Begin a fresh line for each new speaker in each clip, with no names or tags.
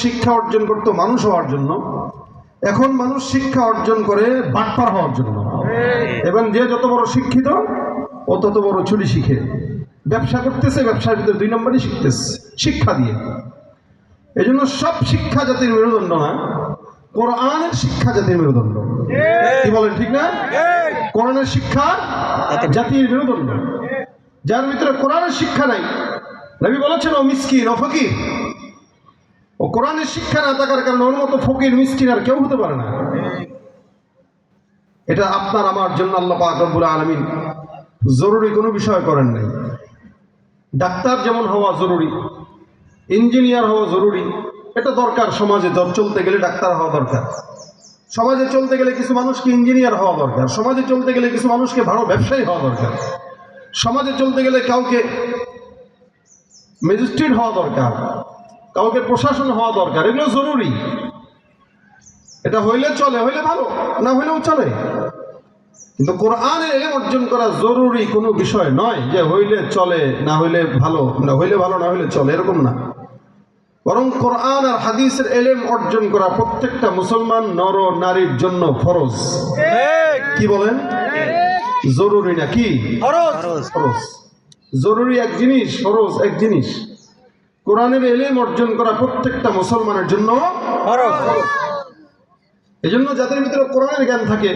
শিক্ষা অর্জন করতো মানুষ হওয়ার জন্য, এখন মানুষ শিক্ষা অর্জন করে বাটপার হওয়ার জন্য। এবং যে যত বড় শিক্ষিত ও তত বড় চুরি শিখে ব্যবসা করতেছে, ব্যবসার ভিতরে 2 নম্বরই শিখতেছে শিক্ষা দিয়ে। এই জন্য সব শিক্ষা জাতির মেরুদণ্ড না, কোরআনের শিক্ষা জাতির মেরুদণ্ড। কি বলেন, ঠিক না? কোরআনের শিক্ষা জাতির মেরুদণ্ড। যার ভিতরে কোরআনের শিক্ষা নাই, নবী বলেছেন ও মিসকিন ও ফকির। ও কোরআনের শিক্ষা না থাকার কারণে ওর মতো ফকির মিসকিন আর কেউ হতে পারে না। এটা আপনার আমার জন্য আল্লাহ পাক রব্বুল আলামিন জরুরি কোনো বিষয় করেন নাই। ডাক্তার যেমন হওয়া জরুরি, ইঞ্জিনিয়ার হওয়া জরুরি, এটা দরকার। সমাজে চলতে গেলে ডাক্তার হওয়া দরকার, সমাজে চলতে গেলে কিছু মানুষকে ইঞ্জিনিয়ার হওয়া দরকার, সমাজে চলতে গেলে কিছু মানুষকে ভালো ব্যবসায়ী হওয়া দরকার, সমাজে চলতে গেলে কাউকে ম্যাজিস্ট্রেট হওয়া দরকার, কাউকে প্রশাসন হওয়া দরকার। এগুলো জরুরি। এটা হইলে চলে, হইলে ভালো, না হইলেও চলে। কিন্তু কোরআনের ইলম অর্জন করা জরুরি কোনো বিষয় নয় যে হইলে চলে, না হইলে ভালো, না হইলে ভালো, না হইলে চলে, এরকম না। বরং কোরআন আর হাদিসের ইলম অর্জন করা প্রত্যেকটা মুসলমান নর নারীর জন্য ফরজ। কি বলেন? জরুরি না কি ফরজ? জরুরি এক জিনিস, ফরজ এক জিনিস। কোরআনের ইলম অর্জন করা প্রত্যেকটা মুসলমানের জন্য ফরজ। এই জন্য যাদের ভিতরে কোরআনের জ্ঞান থাকে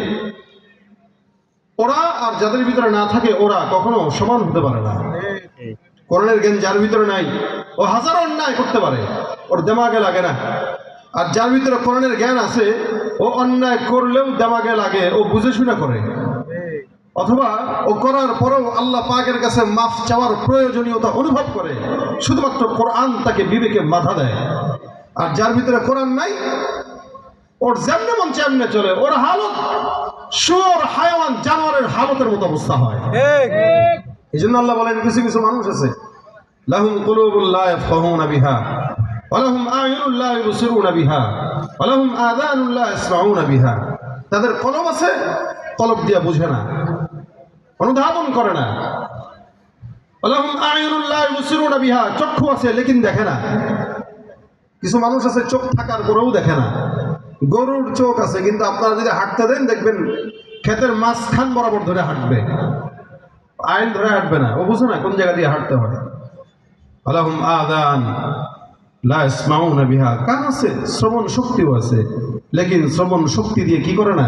ওরা, আর যাদের ভিতরে না থাকে ওরা কখনো সমান হতে পারে না। কোরআনের জ্ঞান যার ভিতরে নাই ও হাজারো অন্যায় করতে পারে, ওর দেমাগে লাগে না। আর যার ভিতরে কোরআনের জ্ঞান আছে ও অন্যায় করলেও দেমাগে লাগে, ও বুঝে শুনে করে। অথবা ও করার পরেও আল্লাহ পাকের কাছে মাফ চাওয়ার প্রয়োজনীয়তা অনুভব করে, শুধুমাত্র কোরআন তাকে বিবেকে বাধা দেয়। আর যার ভিতরে কোরআন নাই ওর যেমনে মন চেমনে চলে, ওর হালত শুয়োর হায়াওয়ান জানোয়ারের হালতের মতো অবস্থা হয়। এই জন্য আল্লাহ বলেন কিছু কিছু মানুষ আছে লাহুম কুলুবুল লা ইয়াফকাহুনা বিহা ওয়া লাহুম আ'য়ুনুন লা ইবসিরুনা বিহা ওয়া লাহুম আযানুন লা ইয়াসমাউনা বিহা। তাদের কলব আছে, কলব দিয়ে বুঝে না, অনুধাবন করে না। ওয়া লাহুম আ'য়ুনুন লা ইবসিরুনা বিহা, চক্ষু আছে লেকিন দেখে না। কিছু মানুষ আছে চোখ থাকার পরেও দেখে না। গরুর চোখ আছে, কিন্তু আপনারা যদি হাঁটতে দেন দেখবেন ক্ষেতের মাঝখান বরাবর ধরে হাঁটবে, আইন ধরে হাঁটবে না। ও বুঝে না কোন জায়গা দিয়ে হাঁটতে হয়। আলাহুম আযান লা ইয়াসমাউনা বিহা, কান আছে, শ্রবণ শক্তিও আছে, লেকিন শ্রবণ শক্তি দিয়ে কি করে না,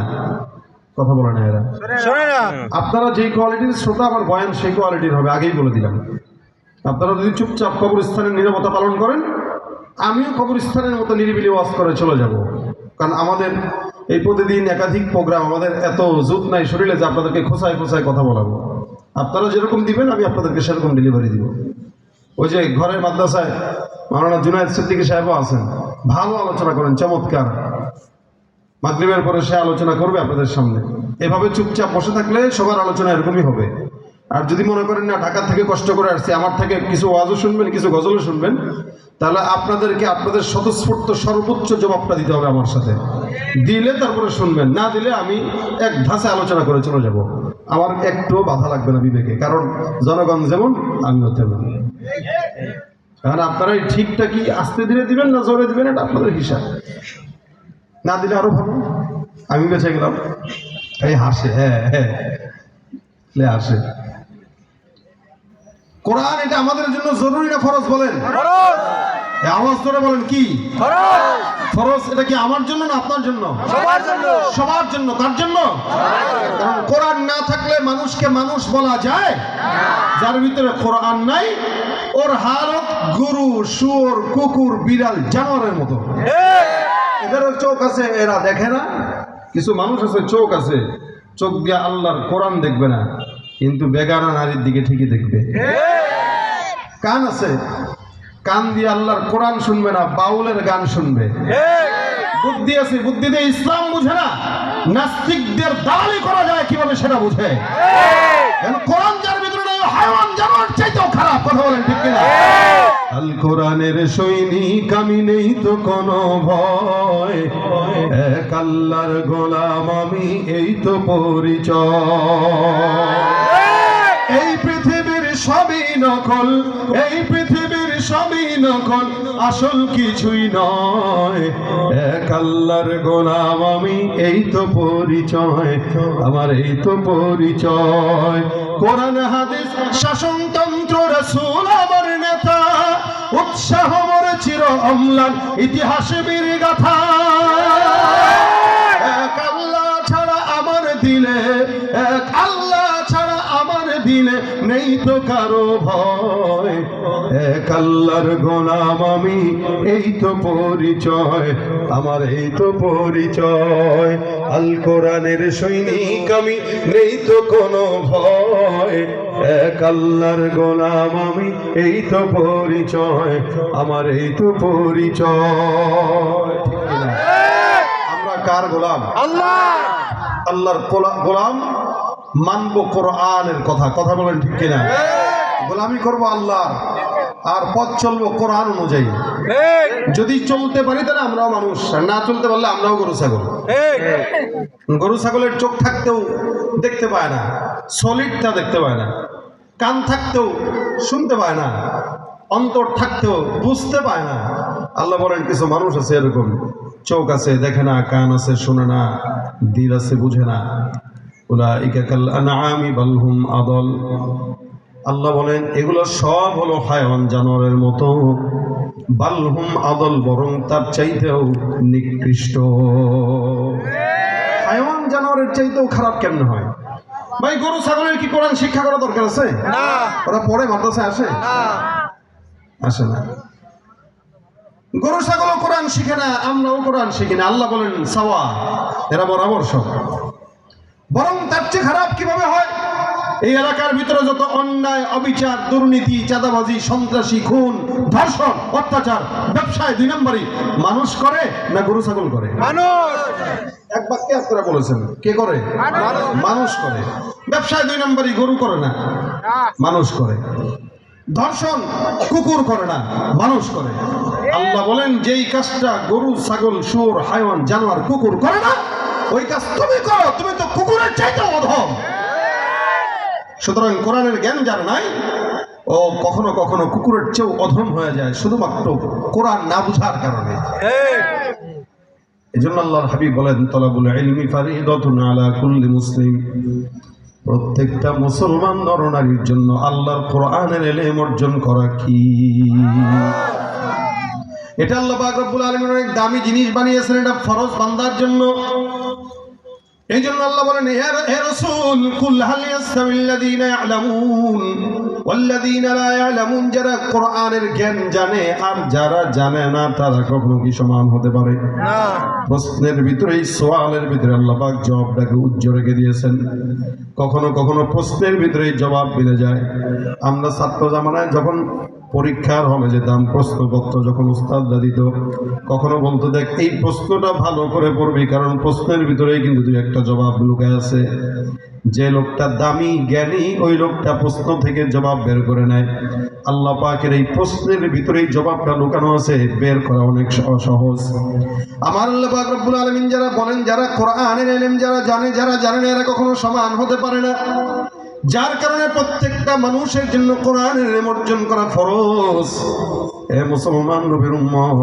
কথা বলে না এরা, শোনে না। আপনারা যেই কোয়ালিটির শ্রোতা আমার বয়ান সেই কোয়ালিটির হবে, আগেই বলে দিলাম। আপনারা যদি চুপচাপ কবরস্থানের নীরবতা পালন করেন, আমিও কবরস্থানের মতো নিরিবিলি ওয়াজ করে চলে যাব। কারণ আমাদের এই প্রতিদিন একাধিক প্রোগ্রাম, আমাদের এত জুত নাই শরীরে যে আপনাদেরকে খোঁচায় খোঁচায় কথা বলাবো। আপনারা যেরকম দিবেন আমি আপনাদেরকে সেরকম ডেলিভারি দিব। ওই যে ঘরের মাদ্রাসায় মাওলানা জুনায়েদ সিদ্দিকী সাহেবও আছেন, ভালো আলোচনা করেন, চমৎকার। মাগরিবের পরে সে আলোচনা করবে আপনাদের সামনে। এভাবে চুপচাপ বসে থাকলে সবার আলোচনা এরকমই হবে। আর যদি মনে করেন না ঢাকা থেকে কষ্ট করে আসছি, আমার থেকে কিছু ওয়াজও শুনবেন, কিছু গজলও শুনবেন, তাহলে আপনাদেরকে আপনাদের স্বতঃস্ফূর্ত সর্বোচ্চ জবাবটা দিতে হবে আমার সাথে। দিলে তারপরে শুনবেন, না দিলে আমি এক ধাঁচে আলোচনা করে চলে যাব। আমার একটুও বাধা লাগবে না বিবেকে, কারণ জনগণ যেমন আমিও তেমন। কারণ আপনারা এই ঠিকটা কি আস্তে ধীরে দিবেন না জোরে দিবেন, এটা আপনাদের হিসাব। না দিলে আরো ভালো, আমি বেঁচে গেলাম। এই হাসে, হ্যাঁ হ্যাঁ হাসে। কোরআন এটা আমাদের জন্য জরুরি না ফরজ? বলেন, আওয়াজ ধরে বলেন কি ফরজ? এটা কি আমার জন্য না আপনার জন্য? সবার জন্য। সবার জন্য। কার জন্য? কারণ কোরআন না থাকলে মানুষকে মানুষ বলা যায়? যার ভিতরে কোরআন নাই ওর হালত গরু, শুয়োর, কুকুর, বিড়াল, জানোয়ারের মতো। এদেরও চোখ আছে, এরা দেখে না। কিছু মানুষ আছে চোখ আছে, চোখ দিয়ে আল্লাহর কোরআন দেখবে না, কিন্তু বেগানা নারীর দিকে ঠিকই দেখবে। কান আছে, কান দিয়ে আল্লাহর কোরআন শুনবে না, বাউলের গান শুনবে। বুদ্ধি আছে, বুদ্ধি দিয়ে ইসলাম বুঝে না, নাস্তিকদের দালালি করা যায় কিভাবে সেটা বুঝে। কোরআন যার ভিতরে নাই হায়াওয়ান জানোয়ার চাইতেও খারাপ। কথা বলেন ঠিক কিনা? আল কোরআনের সৈনিক আমি, নেই তো কোনো ভয়, এক আল্লাহর গোলাম আমি, এই তো পরিচয়। এই পৃথিবীর সবই নকল, এই পৃথিবীর সবই নকল আসল কিছুই নয়, এক আল্লাহর গোলাম আমি, এই তো পরিচয় আমার, এই তো পরিচয়। কোরআন হাদিস শাসনতন্ত্র রাসূল আমার নেতা, উৎসাহ মোর চির অম্লান ইতিহাসে বীর গাথা। এক আল্লাহ ছাড়া আমার দিলে, এক আল্লাহ ছাড়া আমার দিলে নেই তো কারো ভয়, এক আল্লাহর গোলাম আমি, এই তো পরিচয় আমার, এই তো পরিচয়। আল কোরআনের সৈনিক আমি, নেই তো কোনো ভয়, এক আল্লাহর গোলাম আমি, এই তো পরিচয় আমার, এই তো পরিচয়। ঠিক কিনা? আমরা কার গোলাম? আল্লাহ। আল্লাহর গোলাম, মানবো কোরআনের কথা। কথা বলেন ঠিক কিনা? গোলামি করবো আল্লাহর, আর পথ চলবো কোরআন অনুযায়ী। যদি চলতে পারি তাহলে আমরাও মানুষ, আর না চলতে পারলে আমরাও গরু ছাগল। গরু ছাগলের চোখ থাকতেও দেখতে পায় না, সলিডটা দেখতে পায় না, কান থাকতেও শুনতে পায় না, অন্তর থাকতেও বুঝতে পায় না। আল্লাহ বলেন কিছু মানুষ আছে এরকম, চোখ আছে দেখে না, কান আছে শোনে না, দিল আছে বুঝে না। উলাইকা কাল আনআমি বাল হুম আদল। আল্লাহ বলেন এগুলো সব হলো হায়াওয়ান জানোয়ারের মতো, বাল হুম আদল, বরং তার চাইতেও নিকৃষ্ট। হায়াওয়ান জানোয়ারের চাইতেও খারাপ কেমনে হয় ভাই? গরু ছাগলের কি কোরআন শিক্ষা করা দরকার আছে? না। ওরা পড়ে মাদ্রাসায় আসে? আসে না। গরু ছাগলও কোরআন শিখে না, আমরাও কোরআন শিখি না। আল্লাহ বলেন সাওয়া, এরা বরাবর সব। বরং তার চেয়ে খারাপ কিভাবে হয়? এই এলাকার ভিতরে যত অন্যায়, অবিচার, দুর্নীতি, চাঁদাবাজি, সন্ত্রাসী, খুন, ধর্ষণ, অত্যাচার, ব্যবসায় 2 নম্বরই মানুষ করে না গরু ছাগল করে? মানুষ। এক বাক্যে আপনারা বলেছেন, কে করে? মানুষ করে। ব্যবসায় 2 নম্বরই গরু করে না, মানুষ করে। ধর্ষণ কুকুর করে না, মানুষ করে। আল্লাহ বলেন যেই কাজটা গরু, ছাগল, শুয়োর, হায়াওয়ান, জানোয়ার, কুকুর করে না, ওই কাজ তুমি করো, তুমি তো কুকুরের চাইতে অধম। সুতরাং কোরআনের জ্ঞান যার নাই, ও কখনো কখনো কুকুরের চেয়েও অধম হয়ে যায়, শুধুমাত্র কোরআন না বুঝার কারণে। এজন্য আল্লাহর হাবিব বলেন তলাবুল ইলমি ফারিদাতুন আলা কুল্লি মুসলিম। প্রত্যেকটা মুসলমান নরনারীর জন্য আল্লাহর কোরআনের ইলম অর্জন করা কি, এটা আল্লাহ পাক রব্বুল আলামিন অনেক দামি জিনিস বানিয়েছেন, এটা ফরজ বান্দার জন্য। এই জন্য আল্লাহ বলেন হে রাসূল, কুল হাল ইয়াসতাবিল্লাযীনা ইয়ালামুন ওয়াল্লাযীনা লা ইয়ালামুন, যারা কোরআনের জ্ঞান জানে আর যারা জানে না তারা কখনো কি সমান হতে পারে? না। প্রশ্নের ভিতরে, এই সওয়ালের ভিতরে আল্লাহ পাক জবাবটাকে উজ্জ্বল রেখে দিয়েছেন। কখনো কখনো প্রশ্নের ভিতরে জবাব মিলে যায়। আমরা ছাত্র জামানায় যখন পরীক্ষার হলে যেতাম, প্রশ্নপত্র যখন উস্তাদরা দিত, কখনো বলতো দেখ এই প্রশ্নটা ভালো করে পড়বি, কারণ প্রশ্নের ভিতরেই কিন্তু 2-1টা জবাব লুকায় আছে। যে লোকটা দামি জ্ঞানী, ওই লোকটা প্রশ্ন থেকে জবাব বের করে নেয়। আল্লাহ পাকের এই প্রশ্নের ভিতরেই জবাবটা লুকানো আছে, বের করা অনেক সহজ। আমার আল্লাহ পাক রব্বুল আলামিন যারা বলেন, যারা কোরআনের ইলম যারা জানে, যারা জানে না, এরা কখনো সমান হতে পারে না। যার কারণে প্রত্যেকটা মানুষের জন্য কোরআনের ইলম অর্জন করা ফরজ। হে মুসলমান নবীর উম্মত,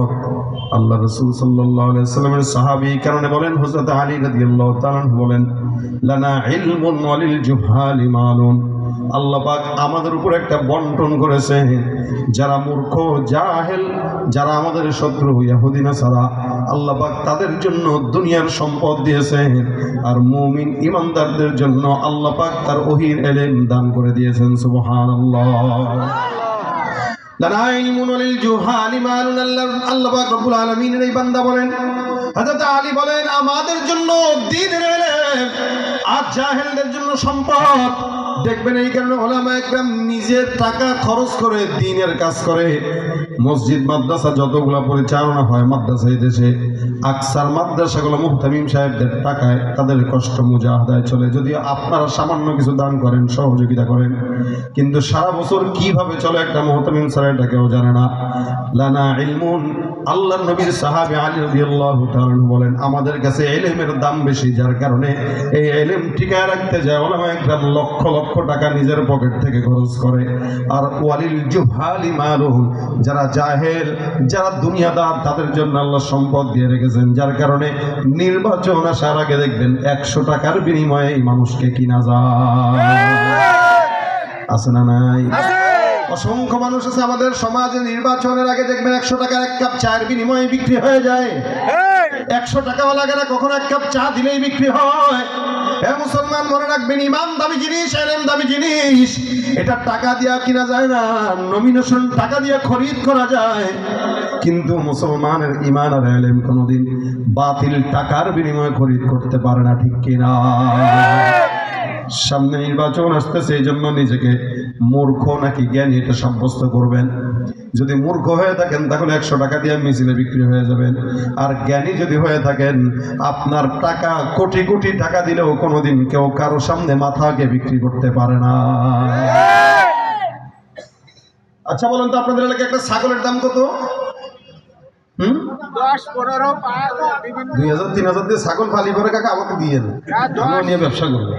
আল্লাহ রাসূল সাল্লাল্লাহু আলাইহি ওয়াসাল্লামের সাহাবী কারণে বলেন, হযরত আলী রাদিয়াল্লাহু তাআলা বলেন, লানা ইলমুন ওয়ালিল জুহালি মালুন। আল্লাহ পাক আমাদের উপর একটা বন্টন করেছেন, যারা মূর্খ, জাহেল, যারা আমাদের শত্রু ইহুদি নাসারা, আল্লাহ পাক তাদের জন্য দুনিয়ার সম্পদ দিয়েছেন, আর মুমিন ইমানদারদের জন্য আল্লাহ পাক তার ওহীর ইলম দান করে দিয়েছেন। সুবহানাল্লাহ। লানা ইলমুন ওয়ালিল জুহালি মালুন। আল্লাহ পাক রব্বুল আলামিনের এই বান্দা বলেন, হযরত আলী বলেন, আমাদের জন্য দ্বীনের ইলম আর জাহেলদের জন্য সম্পদ। দেখবেন এই কারণে উলামা একরাম নিজের টাকা খরচ করে দ্বীনের কাজ করে। মসজিদ মাদ্রাসা যতগুলা পরিচালনা হয় মাদ্রাসায় দেশে, আকসার মাদ্রাসাগুলো মুহতামিম সাহেবদের টাকায়, তাদের কষ্ট মুজাহাদায় চলে। যদিও আপনারা সামান্য কিছু দান করেন, সহযোগিতা করেন, কিন্তু সারা বছর কিভাবে চলে একটা মুহতামিম স্যার এটা কেউ জানে না। লানা ইলমুন। আল্লাহর নবীর সাহাবী আলী রাদিয়াল্লাহু তাআলা বলেন, আমাদের কাছে ইলমের দাম বেশি, যার কারণে এই ইলম টিকায় রাখতে যায় উলামা একরাম লক্ষ লক্ষ লক্ষ টাকা নিজের পকেট থেকে খরচ করে। আর ওয়ালিল জুহালি মালুন, যারা জাহেল, যারা দুনিয়াদার, তাদের জন্য আল্লাহ সম্পদ দিয়ে রেখেছেন, যার কারণে নির্বাচন আসার আগে দেখবেন 100 টাকার বিনিময়ে এই মানুষকে কিনা যায়। আছে না নাই? অসংখ্য মানুষ আছে আমাদের সমাজে, নির্বাচনের আগে দেখবেন 100 টাকার এক কাপ চায়ের বিনিময়ে বিক্রি হয়ে যায়। 100 টাকাও লাগে না, কখনো এক কাপ চা দিলেই বিক্রি হয়। হে মুসলমান, মনে রাখবেন, ইমান দামি জিনিস, এলেম দামি জিনিস। এটা টাকা দিয়া কিনা যায় না, নমিনেশন টাকা দিয়ে খরিদ করা যায়, কিন্তু মুসলমানের ইমান আর এলেম কোনোদিন বাতিল টাকার বিনিময়ে খরিদ করতে পারে না, ঠিক কিনা? সামনে নির্বাচন আসতেছে, এই জন্য নিজেকে মূর্খ নাকি জ্ঞানী এটা সাব্যস্ত করবেন। যদি মূর্খ হয়ে থাকেন তাহলে 100 টাকা দিয়ে মিছিলে বিক্রি হয়ে যাবেন। আর জ্ঞানী যদি হয়ে থাকেন, আপনার টাকা কোটি কোটি টাকা দিলেও কোনোদিন কেউ কারো সামনে মাথাকে বিক্রি করতে পারে না। আচ্ছা বলেন তো, আপনাদের এলাকায় একটা ছাগলের দাম কত? 2000-3000 দিয়ে ছাগল ফালি করে কাকা আমাকে দিয়ে দেন, আমিও নিয়ে ব্যবসা করবো।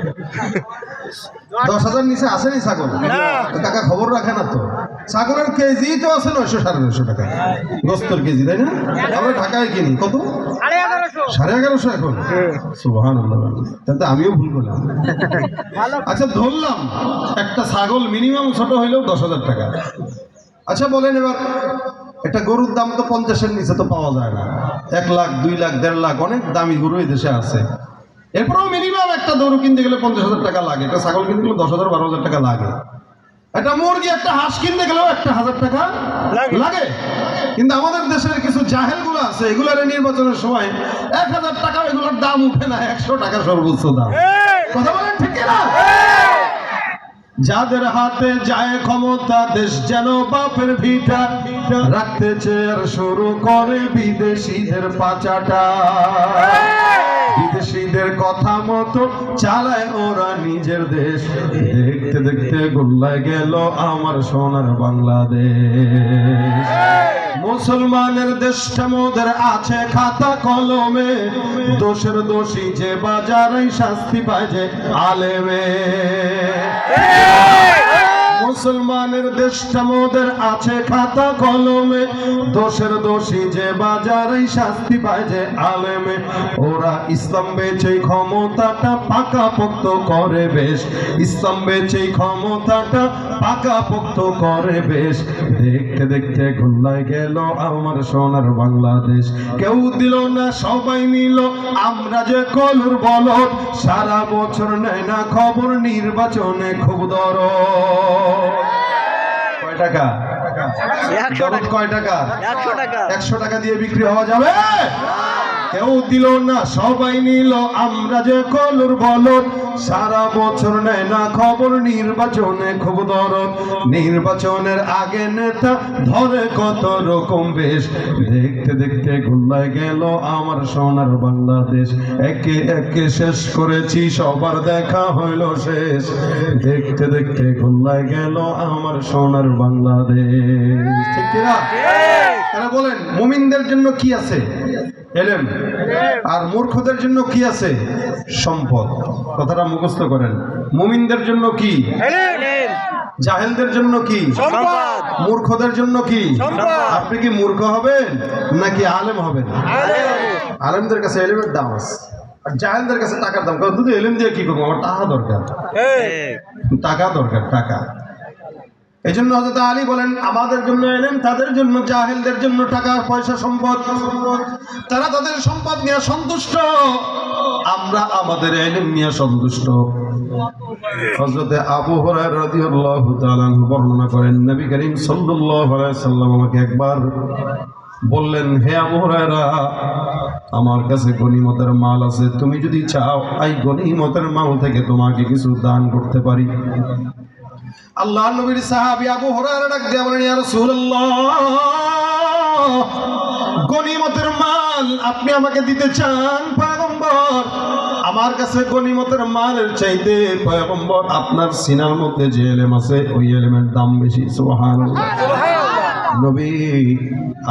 10,000 নিচে আসেনি ছাগল? কাকা খবর রাখে না তো? ছাগলের কেজি তো আছে 900-950 টাকা, গোস্তের কেজি, তাই না? আমরা ঢাকায় কিনি কত? 1150 এখন। সুবহানাল্লাহ, তাতে আমিও ভুল করলাম। আচ্ছা ধরলাম একটা ছাগল মিনিমাম ছোট হইলেও 10,000 টাকা। আচ্ছা বলেন এবার, একটা গরুর দাম তো 50-এর নিচে তো পাওয়া যায় না। 1 লাখ, 2 লাখ, 1.5 লাখ, অনেক দামি গরু এই দেশে আছে। এরপরেও মিনিমাম একটা গরু কিনতে গেলে 50,000 টাকা লাগে, একটা ছাগল কিনতে গেলে 10,000-12,000 টাকা লাগে, একটা মুরগি, একটা হাঁস কিনতে গেলেও 1,000 টাকা লাগে। কিন্তু আমাদের দেশের কিছু জাহেল গুলো আছে, এগুলোর নির্বাচনের সময় 1,000 টাকা এগুলোর দাম উঠে না, 100 টাকা সর্বোচ্চ দাম। কথা বলেন ঠিক না? যাদের হাতে যায় ক্ষমতা, দেশ যেন বাপের ভিটা, রাখতে চেয়ার শুরু করে বিদেশিদের পাচাটা। বিদেশিদের কথা মতো চালায় ওরা নিজের দেশ। দেখতে দেখতে গোল্লায় গেল আমার সোনার বাংলাদেশ। মুসলমানের দেশটা মোদের আছে খাতা কলমে, দোষের দোষী যে বাজারে শাস্তি পায় যে আলেমে। মুসলমানের দেশটা মোদের আছে খাতা কলমে, দোষের দোষী যে বাজারে শাস্তি পায় যে আলেমে। ওরা ইসলাম বেচে ক্ষমতাটা পাকাপোক্ত করে বেশ, ইসলাম বেচে ক্ষমতাটা পাকাপোক্ত করে বেশ। দেখতে দেখতে গোল্লায় গেল আমার সোনার বাংলাদেশ। কেউ দিল না, সবাই নিল, আমরা যে কলুর বলদ। সারা বছর নেয় না খবর, নির্বাচনে খুব দরদ। কয় টাকা? 100 টাকা। 100 টাকা দিয়ে বিক্রি হওয়া যাবে? কেউ দিল না, সবাই নিল, আমরা যে কলুর বলদ। সারা বছর নেয় না খবর, নির্বাচনে খুব দরদ। নির্বাচনের আগে নেতা ধরে কত রকম বেশ। দেখতে দেখতে গোল্লায় গেল আমার সোনার বাংলাদেশ। একে একে শেষ করেছি, সবার দেখা হইল শেষ। দেখতে দেখতে গোল্লায় গেল আমার সোনার বাংলাদেশ। ঠিক কিনা? তারা বলেন, মুমিনদের জন্য কি আছে? এলেম। আর মূর্খদের জন্য কি আছে? সম্পদ। কথাটা মুখস্থ করেন। মুমিনদের জন্য কি? এলেম। জাহেলদের জন্য কি? সম্পদ। মূর্খদের জন্য কি? সম্পদ। আপনি কি মূর্খ হবেন নাকি আলেম হবেন? আলেমদের কাছে এলেমের দাম আছে, আর জাহেলদের কাছে টাকার দাম। কারণ তুই এলেম দিয়ে কি করবো? আমার টাকা দরকার, টাকা দরকার, টাকা। এই জন্য হযরত আলী বলেন, আমাদের জন্য এলেম, তাদের জন্য জাহেলদের জন্য টাকা পয়সা সম্পদ। তারা তাদের সম্পদ নিয়ে সন্তুষ্ট, আমরা আমাদের এলেম নিয়ে সন্তুষ্ট। হযরত আবু হুরায়রা রাদিয়াল্লাহু তাআলা বর্ণনা করেন, নবী করিম সাল্লাল্লাহু আলাইহি ওয়াসাল্লাম আমাকে একবার বললেন, হে আবু হুরায়রা, আমার কাছে গনিমতের মাল আছে, তুমি যদি চাও এই গনিমতের মাল থেকে তোমাকে কিছু দান করতে পারি। আল্লাহর নবীর সাহাবী আবু হুরায়রা ডাক দিয়ে বলেন, ইয়া রাসূলুল্লাহ, গনিমতের মাল আপনি আমাকে দিতে চান? পয়গম্বর, আমার কাছে গনিমতের মালের চাইতে পয়গম্বর আপনার সিনার মধ্যে যে এলেম আছে ওই এলেমের দাম বেশি। সুবহানাল্লাহ। নবী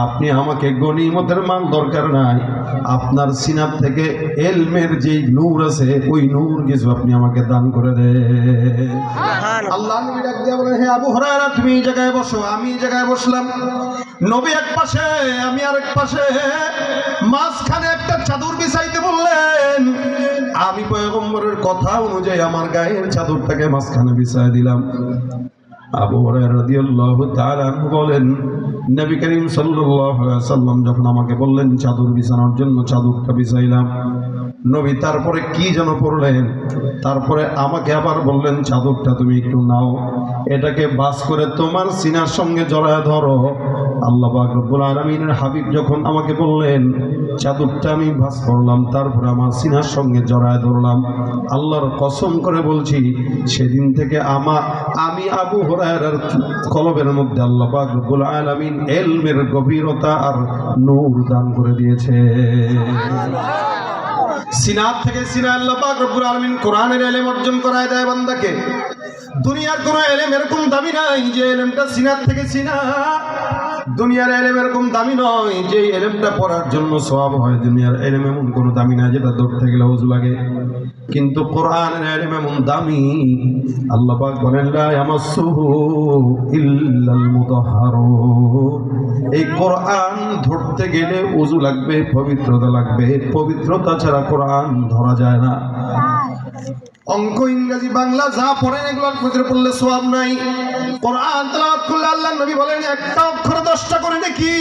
আপনি আমাকে গনিমতের মাল দরকার নাই, আপনার সিনার থেকে এলমের যে নূর আছে ওই নূর কিছু আপনি আমাকে দান করে দেন। আল্লাহ নবী ডাক দিয়া বলেন, হে আবু হুরায়রা তুমি এই জায়গায় বসো। আমি এই জায়গায় বসলাম, নবী এক পাশে আমি আরেক পাশে, মাঝখানে একটা চাদর বিছাইতে বললেন। আমি পয়গম্বরের কথা অনুযায়ী আমার গায়ের চাদরটাকে মাঝখানে বিছাই দিলাম। আবু হুরায়রা রাদিয়াল্লাহু তাআলা আনহু বলেন, নবী করিম সাল্লাল্লাহু আলাইহি ওয়াসাল্লাম যখন আমাকে বললেন চাদর বিছানোর জন্য, চাদরটা বিছাইলাম। নবী তারপরে কি যেন পড়লেন, তারপরে আমাকে আবার বললেন চাদরটা তুমি একটু নাও, এটাকে বাস করে তোমার সিনার সঙ্গে জড়ায় ধরো। আল্লাহ পাক রব্বুল আলামিনের হাবিব যখন আমাকে বললেন, চাদরটা আমি ভাঁজ করলাম, তারপরে আমার সিনার সঙ্গে জড়ায় ধরলাম। আল্লাহর কসম করে বলছি, সেদিন থেকে আমি আবু হুরায়রার কলবের মধ্যে আল্লাহ পাক রব্বুল আলামিন ইলমের গভীরতা আর নূর দান করে দিয়েছে। সিনার থেকে সিনা আল্লাহ পাক রব্বুল আলামিন কোরআনের ইলম অর্জন করায় দেয় বান্দাকে। দুনিয়ার কোনো ইলম এরকম দামি নাই যে ইলমটা সিনার থেকে সিনা। দুনিয়ার ইলম এরকম দামি নয় যে ইলমটা পড়ার জন্য সওয়াব হয়। দুনিয়ার ইলম এমন কোনো দামি না যেটা ধরতে গেলে ওযু লাগে, কিন্তু কোরআনের ইলম এমন দামি। আল্লাহ পাক বলেন, লা ইয়ামাসসুহু ইল্লাল মুতাহহারুন। এই কোরআন ধরতে গেলে ওযু লাগবে, পবিত্রতা লাগবে। পবিত্রতা ছাড়া কোরআন ধরা যায় না। অঙ্ক, ইংরেজি, বাংলা যা পড়েন এগুলোর ভিতরে পড়লে সওয়াব নাই। কোরআন তেলাওয়াত করলে আল্লাহর নবী বলেন একটা অক্ষরে 10টা করে নাকি।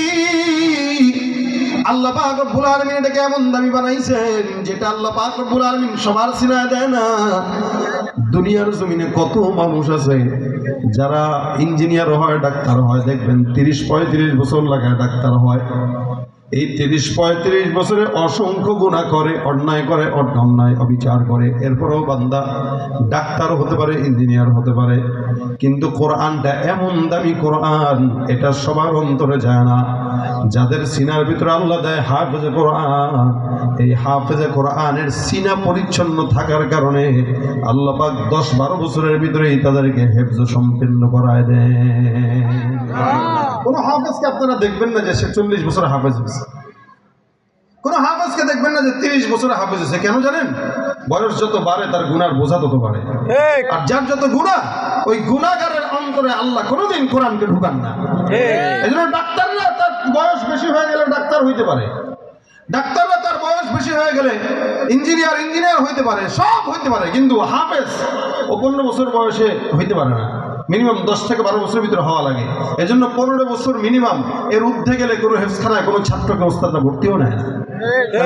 আল্লাহ পাক রব্বুল আলামিন এটাকে এমন দামি বানাইছেন যেটা আল্লাহ পাক রব্বুল আলামিন সবার সিনায় দেয় না। দুনিয়ার জমিনে কত মানুষ আছে যারা ইঞ্জিনিয়ার হয়, ডাক্তার হয়, দেখবেন 30-35 বছর লাগায় ডাক্তার হয়। এই 30-35 বছরে অসংখ্য গুনাহ করে, অন্যায় করে, অন্যায় অবিচার করে, এরপরেও বান্দা ডাক্তার হতে পারে, ইঞ্জিনিয়ার হতে পারে। কিন্তু কোরআনটা এমন দামি কোরআন, এটা সবার অন্তরে যায় না। যাদের সিনার ভিতরে আল্লাহ দেয় হাফেজে কোরআন, এই হাফেজে কোরআনের সিনা পরিচ্ছন্ন থাকার কারণে আল্লাহ পাক 10-12 বছরের ভিতরেই তাদেরকে হেফজ সম্পন্ন করায় দেন। কোন হাফেজকে আপনারা দেখবেন না যে সে 40 বছরে হাফেজ হয়েছে। কোন হাফেজকে দেখবেন না যে 30 বছরে হাফেজ হয়েছে। কেন জানেন? বয়স যত বাড়ে তার গুনার বোঝা তত বাড়ে। আর যার যত গুনাহ, ওই গুনাহগারের অন্তরে আল্লাহ কোনোদিন কোরআনকে ঢুকান না। এজন্য ডাক্তাররা তার বয়স বেশি হয়ে গেলে ডাক্তার হইতে পারে, ডাক্তাররা তার বয়স বেশি হয়ে গেলে ইঞ্জিনিয়ার হইতে পারে, সব হইতে পারে, কিন্তু হাফেজ 15 বছর বয়সে হইতে পারে না। মিনিমাম 10 থেকে 12 বছরের ভিতরে হওয়া লাগে। এজন্য 15 বছর মিনিমাম, এর ঊর্ধ্বে গেলে কোনো হেফজখানায় কোনো ছাত্রকে ওস্তাদরা ভর্তিও নেয় না।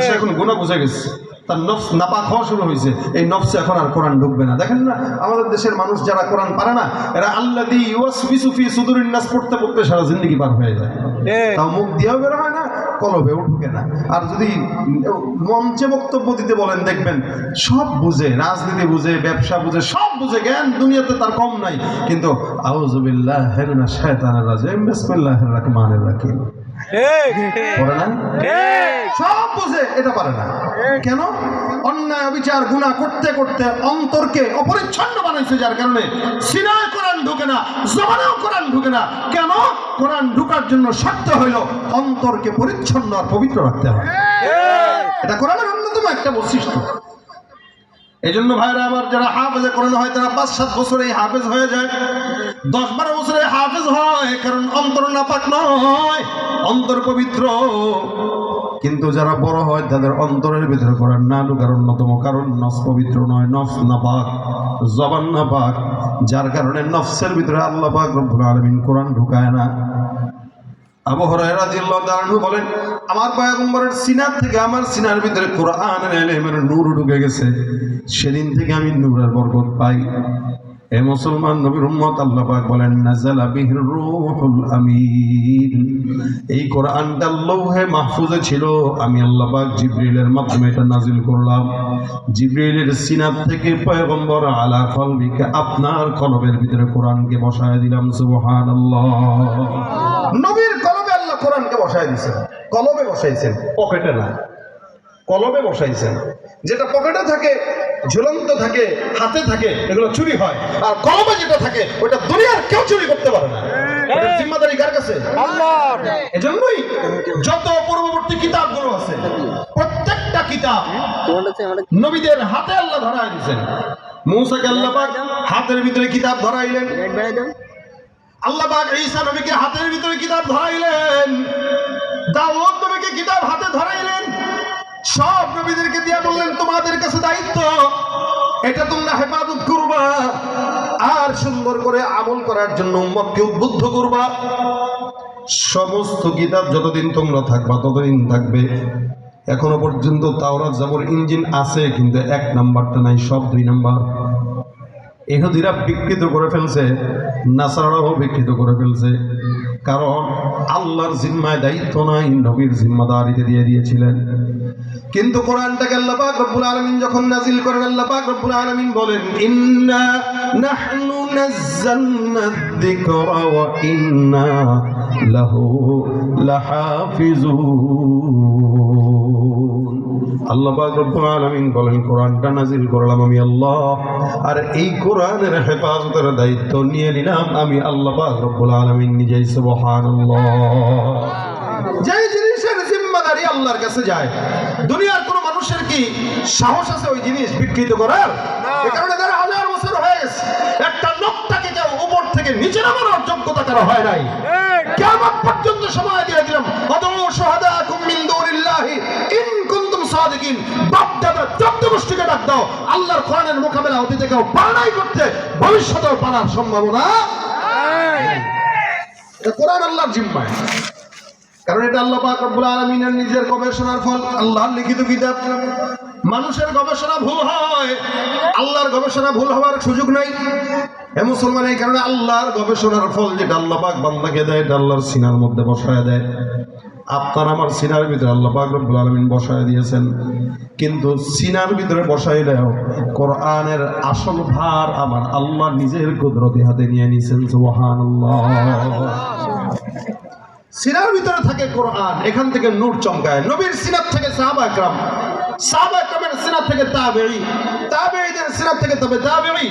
সে এখন গুনাহ বুঝে গেছে, তার নফস নাপাক হওয়া শুরু হয়েছে। এই নফসে এখন আর কোরআন ঢুকবে না। দেখেন না আমাদের দেশের মানুষ যারা কোরআন পারে না, এরা আল্লাযী ইউওয়াসবিসু ফি সুদুরিন নাস পড়তে পড়তে সারা জিন্দগি পার হয়ে যায়। তাও মুখ দিয়েও বের হয় না, কলবেও ঢুকে না। আর যদি মঞ্চে বক্তব্য দিতে বলেন, দেখবেন সব বুঝে, রাজনীতি বুঝে, ব্যবসা বুঝে, সব বুঝে, জ্ঞান দুনিয়াতে তার কম নাই, কিন্তু আউযু বিল্লাহি মিনাশ শাইতানির রাজিম বিসমিল্লাহির রহমানির রহিম পড়ে না, সব বুঝে, এটা পারে না। কেন? অন্যায় অবিচার গুনাহ করতে করতে অন্তরকে অপরিচ্ছন্ন বানাইছে, যার কারণে সিনায় কোরআন ঢুকে না, জবানেও কোরআন ঢুকে না। কেন? কোরআন ঢুকার জন্য শর্ত হইল অন্তরকে পরিচ্ছন্ন আর পবিত্র রাখতে হবে। এটা কোরআনের অন্যতম একটা বৈশিষ্ট্য। এই জন্য ভাইরা আমার, যারা হাফেজে কোরআন হয় তারা 5-7 বছরে হাফেজ হয়ে যায়, 10-12 বছরে হাফেজ হয়, কারণ অন্তর নাপাক নয়, অন্তর পবিত্র। কিন্তু যারা বড় হয় তাদের অন্তরের ভিতরে কোরআন না ঢোকার অন্যতম কারণ নফস পবিত্র নয়, নফস নাপাক, জবান নাপাক, যার কারণে নফসের ভিতরে আল্লাহ পাক রব্বুল আলামিন কোরআন ঢুকায় না। আবু হুরায়রা রাদিয়াল্লাহু তাআলা আনহু বলেন, আমার পয়গম্বরের সিনার থেকে আমার সিনার ভিতরে কোরআনের ইলমের নূর ঢুকে গেছে। সেদিন থেকে আমি নূরের বরকত পাই। এ মুসলমান নবীর উম্মত, আল্লাহ পাক বলেন, নাযালা বিহির রূহুল আমিন। এই কোরআনটা লৌহে মাহফুজে ছিল, আমি আল্লাহ পাক জিবরিলের মাধ্যমে এটা নাজিল করলাম। জিবরিলের সিনার থেকে পয়গম্বর আলা কলবিকা, আপনার কলবের ভিতরে কোরআনকে বসায় দিলাম। সুবহানাল্লাহ। নবীর কলবে আল্লাহ কোরআনকে বসায় দিয়েছেন। কলবে বসাইছেন, পকেটে না, কলবে বসাইছেন। যেটা পকেটে থাকে, ঝুলন্ত থাকে, হাতে থাকে, এগুলো চুরি হয়। আর কলবে যেটা থাকে ওটা দুনিয়ার কেউ চুরি করতে পারে না। এটার জিম্মাদারি কার কাছে? আল্লাহর। এজন্যই যত পূর্ববর্তী কিতাবগুলো আছে প্রত্যেকটা কিতাব নবীদের হাতে আল্লাহ ধরাই দিয়েছেন। মূসাকে আল্লাহ পাক হাতের ভিতরে কিতাব ধরাইলেন, আল্লাহ পাক ঈসা নবীকে হাতের ভিতরে কিতাব ধরাইলেন, দাউদ নবীকে কিতাব হাতে ধরাইলেন। সব নবীদেরকে দিয়ে বললেন তোমাদের কাছে দায়িত্ব, এটা তোমরা হেফাজত করবা আর সুন্দর করে আমল করার জন্য উম্মতকে উদ্বুদ্ধ করবা। সমস্ত কিতাব যতদিন তোমরা থাকবা ততদিন থাকবে। এখনো পর্যন্ত তাওরাত জাবুর ইঞ্জিল আছে, কিন্তু 1 নাম্বারটা নাই, সব 2 নাম্বার। ইহুদিরা বিকৃত করে ফেলছে, নাসারারাও বিকৃত করে ফেলছে, কারণ আল্লাহর জিম্মায় দায়িত্ব নাই, নবীর জিম্মাদারিতে দিয়ে দিয়েছিলেন। কিন্তু কোরআনটাকে আল্লাহ পাক রব্বুল আলামিন যখন নাজিল করেন, আল্লাহ পাক রব্বুল আলামিন বলেন ইন্না নাহনু নাযালনা যিকরা ওয়া ইন্না লাহু লাহাফিজুন। আল্লাহ পাক রব্বুল আলামিন বলেন কোরআনটা নাজিল করলাম আমি আল্লাহ, আর এই কোরআনের হেফাজতের দায়িত্ব নিয়ে নিলাম আমি আল্লাহ পাক রব্বুল আলামিন নিজেই। সুবহানাল্লাহ। যে জিনিসের জিম্মাদারি আল্লাহর কাছে যায়, দুনিয়ার কোন মানুষের কি সাহস আছে ওই জিনিস বিকৃত করার? এই কারণে তারা 1000 বছর হয়ে গেছে, একটা লোকটাকে কেউ উপর থেকে নিচে নামানোর যোগ্যতা কারো হয় নাই। কিয়ামত পর্যন্ত সময় দিয়ে দিলাম, আদউ শুহাদাকুম মিন দুনিল্লাহি ইন কুনতুম সাদিকিন। বাপ দাদা 14 গোষ্ঠীকে ডাক দাও, আল্লাহর কোরআনের মোকাবেলা অতীতে কেউ পারাই করতে, ভবিষ্যতেও পারার সম্ভাবনা নাই। এটা কোরআন আল্লাহর জিম্মায়, কারণ এটা আল্লাহ পাক রব্বুল আলামিনের নিজের গবেষণার ফল, আল্লাহর লিখিত কিতাব। মানুষের গবেষণা ভুল হয়, আল্লাহর গবেষণা ভুল হওয়ার সুযোগ নাই। এ মুসলমান, এই কারণে আল্লাহর গবেষণার ফল যেটা আল্লাহ পাক বান্দাকে দেয়, এটা আল্লাহর সিনার মধ্যে বসায় দেয়। আপনার আমার সিনার ভিতরে আল্লাহ পাক রব্বুল আলামিন বসায় দিয়েছেন, কিন্তু সিনার ভিতরে বসাইলেও কোরআনের আসল ভার আমার আল্লাহ নিজের কুদরতি হাতে নিয়ে নিয়েছেন। সুবহানাল্লাহ। সিনার ভিতরে থাকে কোরআন, এখান থেকে নূর চমকায়। নবীর সিনার থেকে সাহাবা একরাম, সাহাবা একরামের সিনার থেকে তাবেঈ, তাবেঈদের সিনার থেকে তবে তাবেঈ,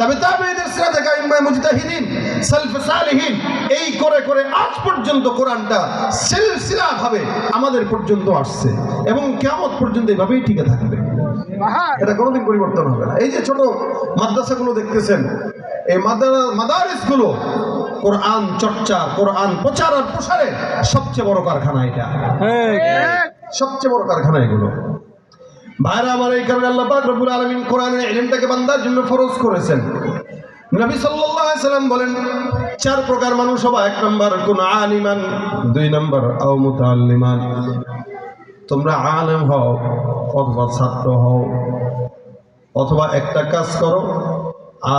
তবে তাবেঈদের সিনার থেকে ইমাম মুজতাহিদিন, সালফ সালিহিন, এই করে করে আজ পর্যন্ত কোরআনটা সিলসিলা ভাবে আমাদের পর্যন্ত আসছে এবং কিয়ামত পর্যন্ত এইভাবেই টিকে থাকবে। এটা কোনোদিন পরিবর্তন হবে না। এই যে ছোট মাদ্রাসাগুলো দেখতেছেন, এই মাদারিসগুলো কোরআন চর্চা, কোরআন প্রচার আর প্রসারের সবচেয়ে বড় কারখানা। এটা সবচেয়ে বড় কারখানা এগুলো। ভাইরা আমার, এই কারণে আল্লাহ পাক রব্বুল আলামিন কোরআনের ইলমটাকে বান্দার জন্য ফরজ করেছেন। নবী সাল্লাল্লাহু আলাইহি সাল্লাম বলেন 4 প্রকার মানুষ হবা। 1 নাম্বার কোন আলিমান, 2 নাম্বার আও মুতাআল্লিমান। তোমরা আলেম হও অথবা ছাত্র হও, অথবা একটা কাজ করো,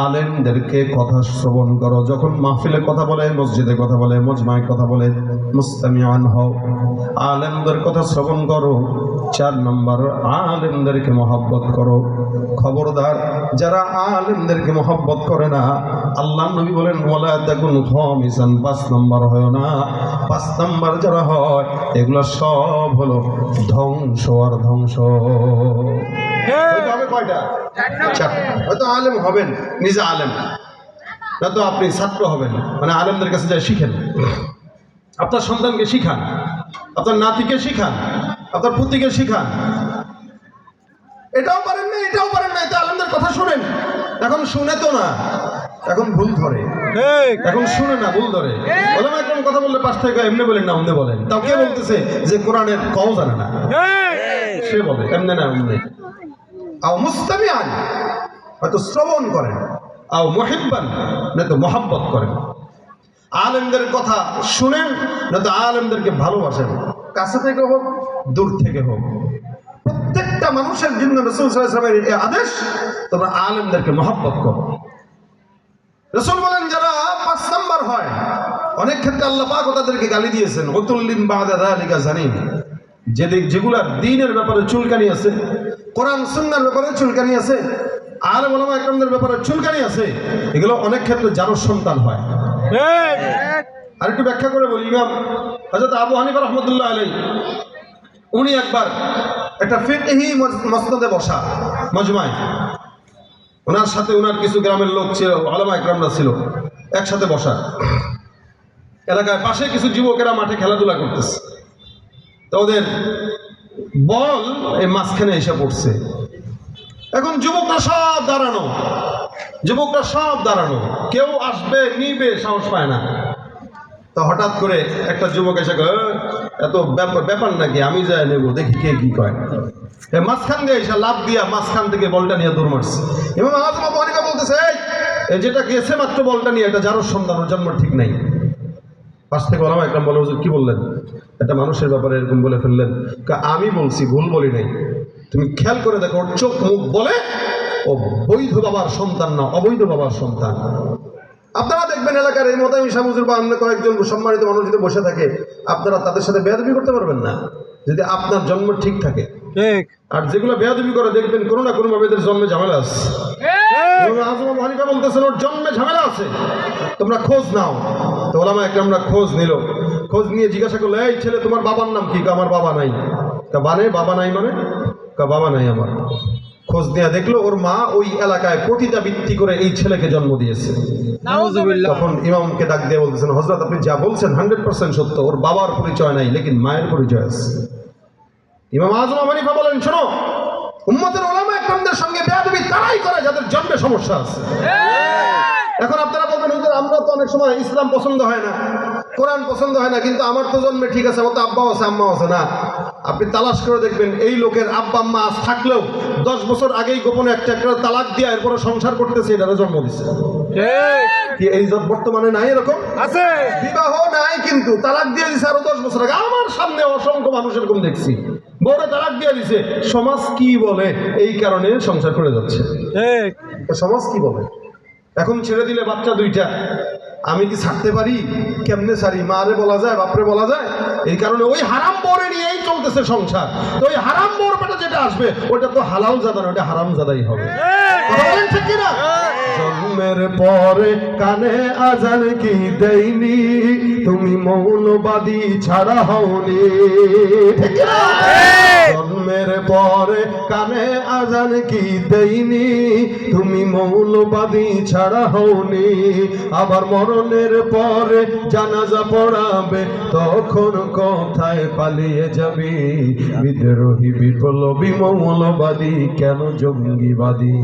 আলেমদেরকে কথা শ্রবণ করো। যখন মাহফিলে কথা বলে, মসজিদে কথা বলে, মজমায় কথা বলে, মুস্তামিআন হও, আলেমদের কথা শ্রবণ করো। 4 নম্বর আলেমদেরকে মহব্বত করো। খবরদার যারা আলেমদেরকে মহব্বত করে না, আল্লাহ নবী বলেন ওয়ালা তাকুন খামিসান, 5 নম্বর হয় না। 5 নম্বর যারা হয় এগুলো সব হলো ধ্বংস আর ধ্বংস। কয়টা? 4। হয়তো আলেম হবেন, নিজে আলেম, হয়তো আপনি ছাত্র হবেন, মানে আলেমদের কাছে যাই শিখেন, আপনার সন্তানকে শিখান, আপনার নাতিকে শিখান, আপনার পুত্রকে শিখান। এটাও পারেন না, এটাও পারেন না, এটা আলেমদের কথা শুনেন। এখন শুনে তো না, এখন ভুল ধরে, এখন শুনে না, ভুল ধরে। ওলামা একদম কথা বললে পাশ থেকে এমনি বলেন না অমনে বলেন। তাও কে বলতেছে যে কোরআনের কও জানে না, সে বলে এমনি না অমনে। আও মুস্তামিআন, হয়তো শ্রবণ করেন, আও মুহিব্বান, নয়তো মহব্বত করেন। আলেমদের কথা শুনেন, নয়তো আলেমদেরকে ভালোবাসেন, কাছে থেকে হোক দূর থেকে হোক। প্রত্যেকটা মানুষের জন্য রাসূল সাল্লাল্লাহু আলাইহি ওয়াসাল্লামের এই আদেশ, তোমরা আলেমদেরকে মহব্বত করো। রাসূল বলেন যারা 5 নাম্বার হয়, অনেক ক্ষেত্রে আল্লাহ পাক তাদেরকে গালি দিয়েছেন, উতুল্লিন বাদা যালিকা জানিন, যেগুলার দ্বীনের ব্যাপারে চুলকানি আছে, কোরআন সুন্নাহর ব্যাপারে চুলকানি আছে, আলেম ওলামা একরামদের ব্যাপারে চুলকানি আছে, এগুলো অনেক ক্ষেত্রে যারও সন্তান হয়। আর একটু ব্যাখ্যা করে বলি, ইমাম হযরত আবু হানিফা রাহমাতুল্লাহ আলাইহি, উনি একবার একটা ফিকহি মসনদে বসা মজমায়, ওনার সাথে ওনার কিছু গ্রামের লোক ছিল, ওলামা একরামরা ছিল, একসাথে বসা। এলাকায় পাশে কিছু যুবকেরা মাঠে খেলাধুলা করতেছে, তো ওদের বল এই মাঝখানে এসে পড়ছে। এখন যুবকরা সব দাঁড়ানো, কেউ আসবে নিবে সাহস পায় না। তো হঠাৎ করে একটা যুবক এসে কয়, এত ব্যাপার নাকি, আমি যাই নেবো, দেখি কে কি কয়। মাঝখান দিয়ে এসে লাভ দিয়া মাঝখান থেকে বলটা নিয়ে দৌড় মারছে। ইমাম আযম আবু হানিফা বলতেছে, এই যেটা গেছে মাত্র বলটা নিয়ে, এটা যারও সন্তান, ওর জন্ম ঠিক নাই। পাশ থেকে ওলামা একরাম বলে, হুজুর কি বললেন, একটা মানুষের ব্যাপারে এরকম বলে ফেললেন। আমি বলছি, ভুল বলি নাই, তুমি খেয়াল করে দেখো, ওর চোখ মুখ বলে ও বৈধ বাবার সন্তান না, অবৈধ বাবার সন্তান। আপনারা দেখবেন এলাকার এই মোতায়েম সাহেব হুজুর বা অন্য কয়েকজন সম্মানিত মানুষ যদি বসে থাকে, আপনারা তাদের সাথে বেয়াদবি করতে পারবেন না যদি আপনার জন্ম ঠিক থাকে। আর যেগুলো বেয়াদবি করে দেখবেন কোনো না কোনোভাবে এদের জন্মে ঝামেলা আছে। আযম আবু হানিফা বলতেছেন, ওর জন্মে ঝামেলা আছে, তোমরা খোঁজ নাও। তো ওলামা একরামরা খোঁজ নিল, খোঁজ নিয়ে জিজ্ঞাসা করলো, এই ছেলে তোমার বাবার নাম কি? আমার বাবা নাই। বাবা নাই মানে? বাবা নাই আমার। খোঁজ নিয়ে দেখলো ওর মা ওই এলাকায় পতিতাবৃত্তি করে এই ছেলেকে জন্ম দিয়েছে। তখন ইমামকে ডাক দিয়ে বলতেছেন, হযরত আপনি যা বলছেন 100% সত্য, ওর বাবার পরিচয় নাই, লেকিন মায়ের পরিচয় আছে। ইমাম আযম আবু হানিফা বলেন, শোনো, উম্মতের উলামা একরামদের সঙ্গে বেয়াদবি তারাই করে যাদের জন্মে সমস্যা আছে। এখন আপনারা বলবেন, হুজুর আমরা তো অনেক সময় ইসলাম পছন্দ হয় না, কোরআন পছন্দ হয় না, কিন্তু আমার তো জন্মে ঠিক আছে, আমার তো আব্বাও আছে আম্মাও আছে। না, আপনি তালাশ করে দেখবেন, এই লোকের আব্বা আম্মা আজ থাকলেও 10 বছর আগেই গোপনে একটা তালাক দিয়ে এরপরে সংসার করতেছে, এটারও জন্ম দিচ্ছে। কি এই বর্তমানে নাই এরকম? আছে, বিবাহ নাই কিন্তু তালাক দিয়ে দিছে আরো 10 বছর আগে। আমার সামনে অসংখ্য মানুষ এরকম দেখছি, বউরে তালাক দিয়ে দিছে। সমাজ কি বলে, এই কারণে সংসার করে যাচ্ছে। সমাজ কি বলে? এখন ছেড়ে দিলে বাচ্চা 2টা, আমি কি ছাড়তে পারি? কেমনে ছাড়ি? মারে বলা যায়, বাপরে বলা যায়? এই কারণে ওই হারাম বউরে নিয়েই চলতেছে সংসার। তো ওই হারাম বউর পেটে যেটা আসবে ওটা তো হালাল জাদা না, ওটা হারাম জাদাই হবে। ঠিক কিনা? জন্মের পরে কানে আজান কি দেয়নি, তুমি মৌলবাদী ছাড়া হওনি। ঠিক কিনা? জন্মের পরে কানে আজান কি দেয়নি, তুমি মৌলবাদী ছাড়া হওনি। আবার মরণের পরে জানাজা পড়াবে, তখন কোথায় পালিয়ে যাবি? বিদ্রোহী বিপ্লবী মৌলবাদী, কেন জঙ্গিবাদী?